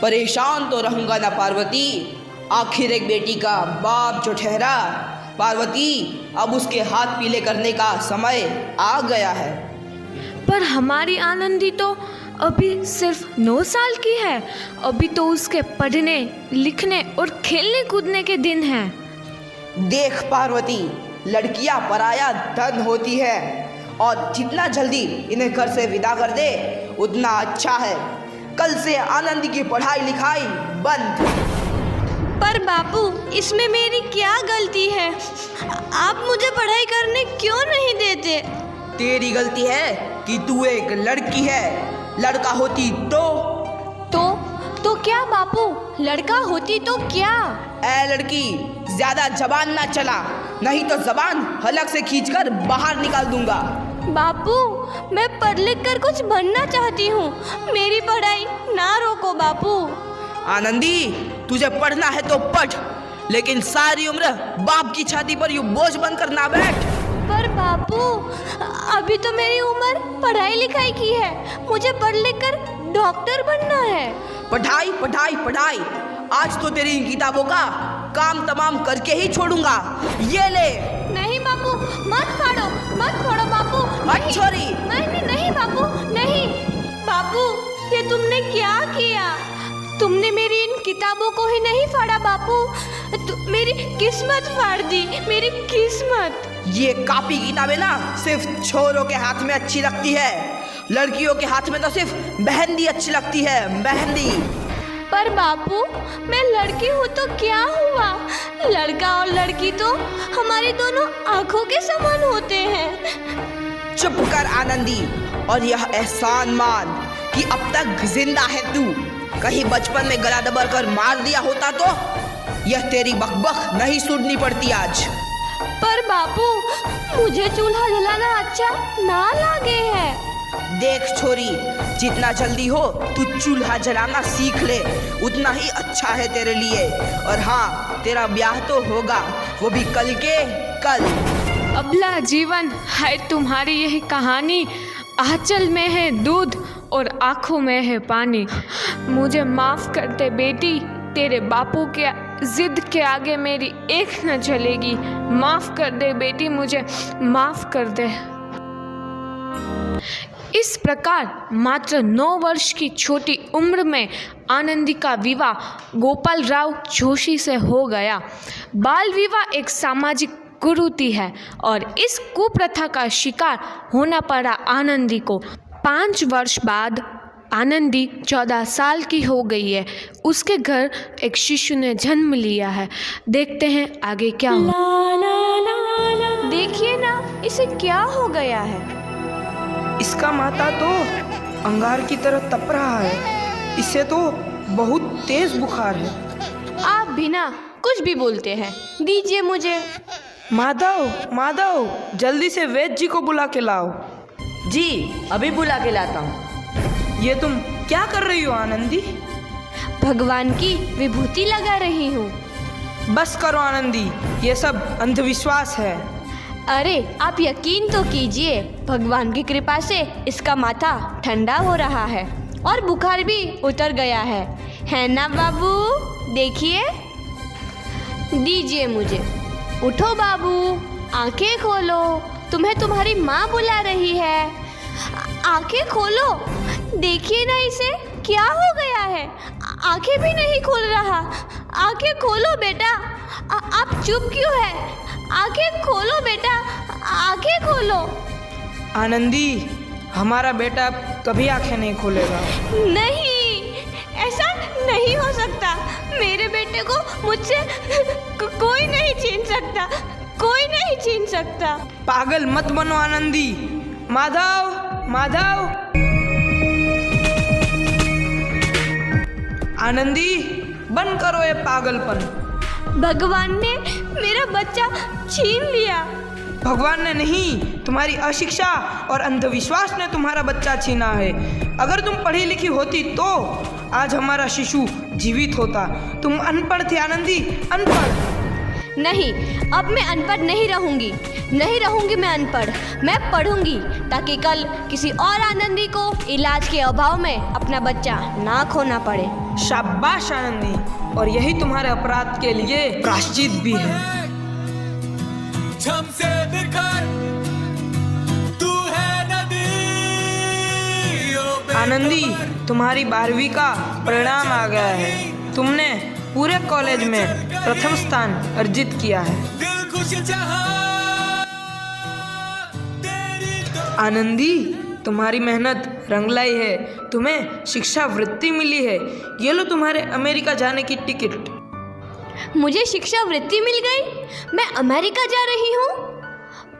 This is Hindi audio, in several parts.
परेशान तो रहूंगा ना पार्वती, आखिर एक बेटी का बाप जो ठहरा। पार्वती, अब उसके हाथ पीले करने का समय आ गया है। पर हमारी आनंदी तो अभी सिर्फ 9 साल की है। अभी तो उसके पढ़ने लिखने और खेलने कूदने के दिन हैं। देख पार्वती, लड़कियां पराया धन होती है और जितना जल्दी इन्हें घर से विदा कर दे उतना अच्छा है। कल से आनंदी की पढ़ाई लिखाई बंद। पर बापू, इसमें मेरी क्या गलती है? आप मुझे पढ़ाई करने क्यों नहीं देते? तेरी गलती है कि तू एक लड़की है। लड़का होती तो क्या बापू? लड़का होती तो क्या? ए लड़की, ज्यादा जबान ना चला, नहीं तो जबान हलक से खींचकर बाहर निकाल दूंगा। बापू, मैं पढ़ लिख कर कुछ बनना चाहती हूँ। मेरी पढ़ाई ना रोको बापू। आनंदी, तुझे पढ़ना है तो पढ़, लेकिन सारी उम्र बाप की छाती पर यूं बोझ बनकर ना बैठ। पर बापू, अभी तो मेरी उम्र पढ़ाई लिखाई की है। मुझे पढ़ लिख कर डॉक्टर बनना है। पढ़ाई पढ़ाई पढ़ाई, आज तो तेरी इन किताबों का काम तमाम करके ही छोड़ूंगा। ये ले। नहीं बापू, मत फाड़ो बापू। हट छोरी। नहीं बापू, नहीं। बापू, ये तुमने क्या किया? तुमने मेरी इन किताबों को ही नहीं फाड़ा बापू, मेरी किस्मत फाड़ दी, मेरी किस्मत। ये कॉपी किताबें ना सिर्फ छोरों के हाथ में अच्छी लगती है, लड़कियों के हाथ में तो सिर्फ मेहंदी अच्छी लगती है, मेहंदी। पर बापू, मैं लड़की हूँ तो क्या हुआ? लड़का और लड़की तो हमारी दोनों आंखों के समान होते हैं। चुप कर आनंदी, और यह एहसान मान कि अब तक जिंदा है तू। कहीं बचपन में गला दबा कर मार दिया होता तो यह तेरी बकबक नहीं सुननी पड़ती आज। पर बापू, मुझे चूल्हा जलाना अच्छा ना लगे है। देख छोरी, जितना जल्दी हो तू चूल्हा जलाना सीख ले, उतना ही अच्छा है तेरे लिए। और हाँ, तेरा ब्याह तो होगा, वो भी कल के कल। अबला जीवन है तुम्हारी यही कहानी। आंचल में है दूध और आँखों में है पानी। मुझे माफ़ कर दे बेटी, तेरे बापू के जिद के आगे मेरी एक न चलेगी। माफ़ कर दे बेटी, मुझे माफ़ कर दे। इस प्रकार मात्र 9 वर्ष की छोटी उम्र में आनंदी का विवाह गोपाल राव जोशी से हो गया। बाल विवाह एक सामाजिक कुरीति है और इस कुप्रथा का शिकार होना पड़ा आनंदी को। 5 वर्ष बाद आनंदी 14 साल की हो गई है। उसके घर एक शिशु ने जन्म लिया है। देखते हैं आगे क्या हो। देखिए ना, इसे क्या हो गया है? इसका माथा तो अंगार की तरह तप रहा है। इसे तो बहुत तेज बुखार है। आप बिना कुछ भी बोलते हैं, दीजिए मुझे। माधव, जल्दी से वैद्य जी को बुला के लाओ। जी, अभी बुला के लाता हूँ। ये तुम क्या कर रही हो आनंदी? भगवान की विभूति लगा रही हूँ। बस करो आनंदी, ये सब अंधविश्वास है। अरे आप यकीन तो कीजिए, भगवान की कृपा से इसका माथा ठंडा हो रहा है और बुखार भी उतर गया है ना बाबू? देखिए, दीजिए मुझे। उठो बाबू, आंखें खोलो, तुम्हें तुम्हारी माँ बुला रही है। आंखें खोलो, देखिए ना इसे क्या हो गया है। आंखें भी नहीं खोल रहा। आंखें खोलो बेटा। आप चुप क्यों है? आंखें खोलो बेटा, आंखें खोलो। आनंदी, हमारा बेटा कभी आंखें नहीं खोलेगा। नहीं, ऐसा नहीं हो सकता। मेरे बेटे को मुझसे कोई नहीं छीन सकता, कोई नहीं छीन सकता। पागल मत बनो आनंदी। माधव, आनंदी, बंद करो ये पागलपन। भगवान ने मेरा बच्चा छीन लिया। भगवान ने नहीं, तुम्हारी अशिक्षा और अंधविश्वास ने तुम्हारा बच्चा छीना है। अगर तुम पढ़ी लिखी होती तो आज हमारा शिशु जीवित होता। तुम अनपढ़ थी आनंदी, अनपढ़। नहीं, अब मैं अनपढ़ नहीं रहूंगी। नहीं रहूंगी मैं अनपढ़। मैं पढ़ूंगी ताकि कल किसी और आनंदी को इलाज के अभाव में अपना बच्चा ना खोना पड़े। शाबाश आनंदी, और यही तुम्हारे अपराध के लिए प्रायश्चित भी है। हमसे बिखर तू है नदी। आनंदी, तुम्हारी 12वीं का परिणाम आ गया है। तुमने पूरे कॉलेज में प्रथम स्थान अर्जित किया है। दिल खुश जहां तेरी तो आनंदी, तुम्हारी मेहनत रंग लाई है। तुम्हें शिक्षा वृत्ति मिली है। ये लो तुम्हारे अमेरिका जाने की टिकट। मुझे शिक्षा वृत्ति मिल गई। मैं अमेरिका जा रही हूँ,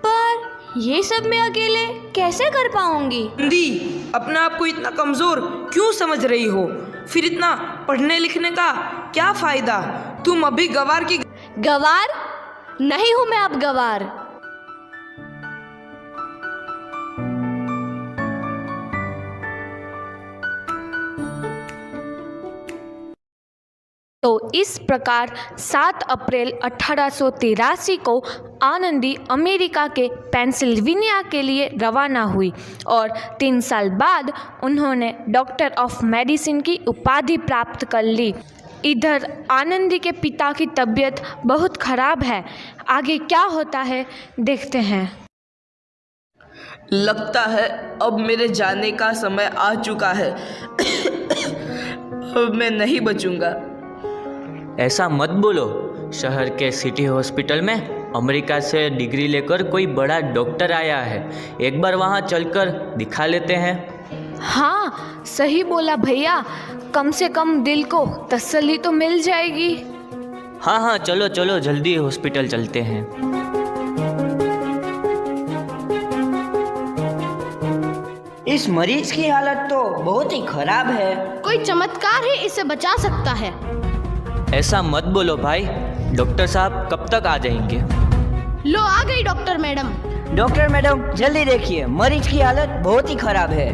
पर ये सब मैं अकेले कैसे कर पाऊंगी? आनंदी, अपने आप को इतना कमजोर क्यों समझ रही हो? फिर इतना पढ़ने लिखने का क्या फायदा? तुम अभी गवार की गवार नहीं हूँ मैं अब गवार। तो इस प्रकार 7 अप्रैल 1883 को आनंदी अमेरिका के पेंसिल्वेनिया के लिए रवाना हुई और 3 साल बाद उन्होंने डॉक्टर ऑफ मेडिसिन की उपाधि प्राप्त कर ली। इधर आनंदी के पिता की तबीयत बहुत खराब है। आगे क्या होता है देखते हैं। लगता है अब मेरे जाने का समय आ चुका है। अब मैं नहीं बचूंगा। ऐसा मत बोलो। शहर के सिटी हॉस्पिटल में अमेरिका से डिग्री लेकर कोई बड़ा डॉक्टर आया है। एक बार वहाँ चलकर दिखा लेते हैं। हाँ, सही बोला भैया। कम से कम दिल को तसल्ली तो मिल जाएगी। हाँ हाँ, चलो चलो जल्दी हॉस्पिटल चलते हैं। इस मरीज की हालत तो बहुत ही खराब है। कोई चमत्कार ही इसे बचा सकता है। ऐसा मत बोलो भाई। डॉक्टर साहब कब तक आ जाएंगे? लो आ गई डॉक्टर मैडम। डॉक्टर मैडम जल्दी देखिए, मरीज की हालत बहुत ही खराब है।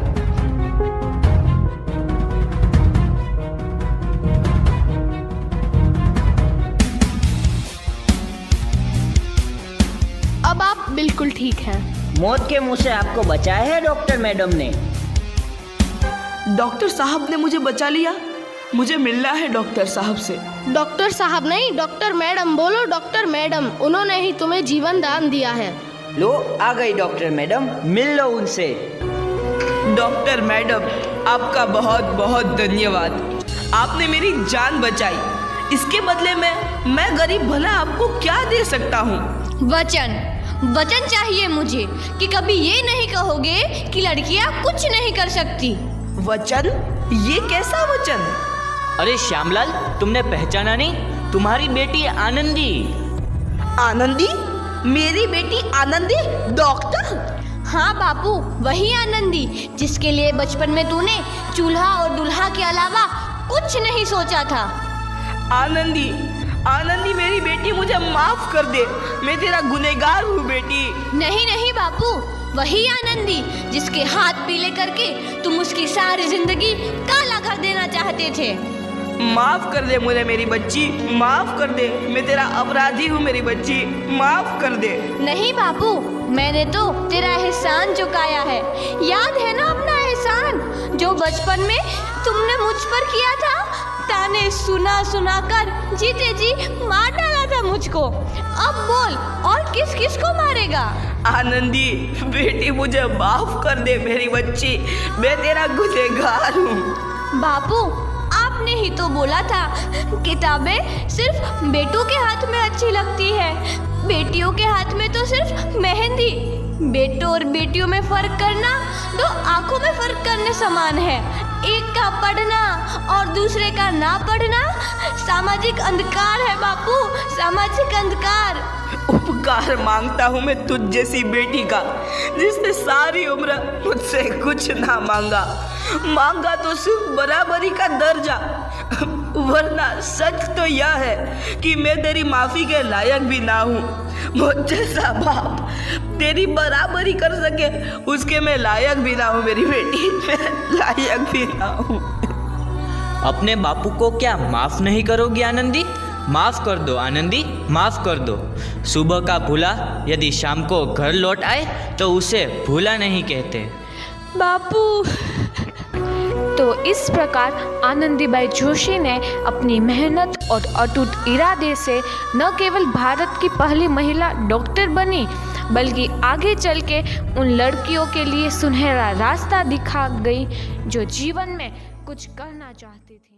अब आप बिल्कुल ठीक हैं। मौत के मुंह से आपको बचाया है डॉक्टर मैडम ने। डॉक्टर साहब ने मुझे बचा लिया। मुझे मिलना है डॉक्टर साहब से। डॉक्टर साहब नहीं, डॉक्टर मैडम बोलो। डॉक्टर मैडम, उन्होंने ही तुम्हें जीवन दान दिया है। लो आ गई डॉक्टर मैडम, मिल लो उनसे। डॉक्टर मैडम, आपका बहुत बहुत धन्यवाद। आपने मेरी जान बचाई। इसके बदले में मैं गरीब भला आपको क्या दे सकता हूँ? वचन चाहिए मुझे कि कभी ये नहीं कहोगे कि लड़कियां कुछ नहीं कर सकती। वचन? ये कैसा वचन? अरे श्यामलाल, तुमने पहचाना नहीं? तुम्हारी बेटी आनंदी। आनंदी? मेरी बेटी आनंदी? डॉक्टर? हाँ बापू, वही आनंदी जिसके लिए बचपन में तूने चूल्हा और दूल्हा के अलावा कुछ नहीं सोचा था। आनंदी, आनंदी मेरी बेटी, मुझे माफ कर दे। मैं तेरा गुनहगार हूँ बेटी। नहीं नहीं बापू, वही आनंदी जिसके हाथ पीले करके तुम उसकी सारी जिंदगी काला कर देना चाहते थे। माफ कर दे मुझे मेरी बच्ची, माफ कर दे। मैं तेरा अपराधी हूँ मेरी बच्ची, माफ कर दे। नहीं बापू, मैंने तो तेरा एहसान चुकाया है। याद है ना अपना एहसान जो बचपन में तुमने मुझ पर किया था? ताने सुना सुना कर जीते जी मार डाला था मुझको। अब बोल, और किस किस को मारेगा? आनंदी बेटी, मुझे माफ कर दे मेरी बच्ची। मैं तेरा गुनहगार हूँ। बापू, आपने ही तो बोला था किताबें सिर्फ बेटों के हाथ में अच्छी लगती है, बेटियों के हाथ में तो सिर्फ मेहंदी। बेटों और बेटियों में फर्क करना दो आंखों में फर्क करने समान है। एक का पढ़ना और दूसरे का ना पढ़ना सामाजिक अंधकार है बापू, सामाजिक अंधकार। उपकार मांगता हूँ मैं तुझ जैसी बेटी का, जिसने सारी उम्र मुझसे कुछ ना मांगा तो सिर्फ बराबरी का दर्जा। वरना सच तो यह है कि मैं तेरी माफी के लायक भी ना हूँ। मुझ जैसा बाप तेरी बराबरी कर सके उसके मैं लायक भी ना हूँ मेरी बेटी, मैं लायक भी ना हूँ। अपने बापू को क्या माफ नहीं करोगी आनंदी? माफ़ कर दो आनंदी, माफ़ कर दो। सुबह का भूला यदि शाम को घर लौट आए तो उसे भूला नहीं कहते। बापू। तो इस प्रकार आनंदीबाई जोशी ने अपनी मेहनत और अटूट इरादे से न केवल भारत की पहली महिला डॉक्टर बनी, बल्कि आगे चल के उन लड़कियों के लिए सुनहरा रास्ता दिखा गई जो जीवन में कुछ करना चाहती थी।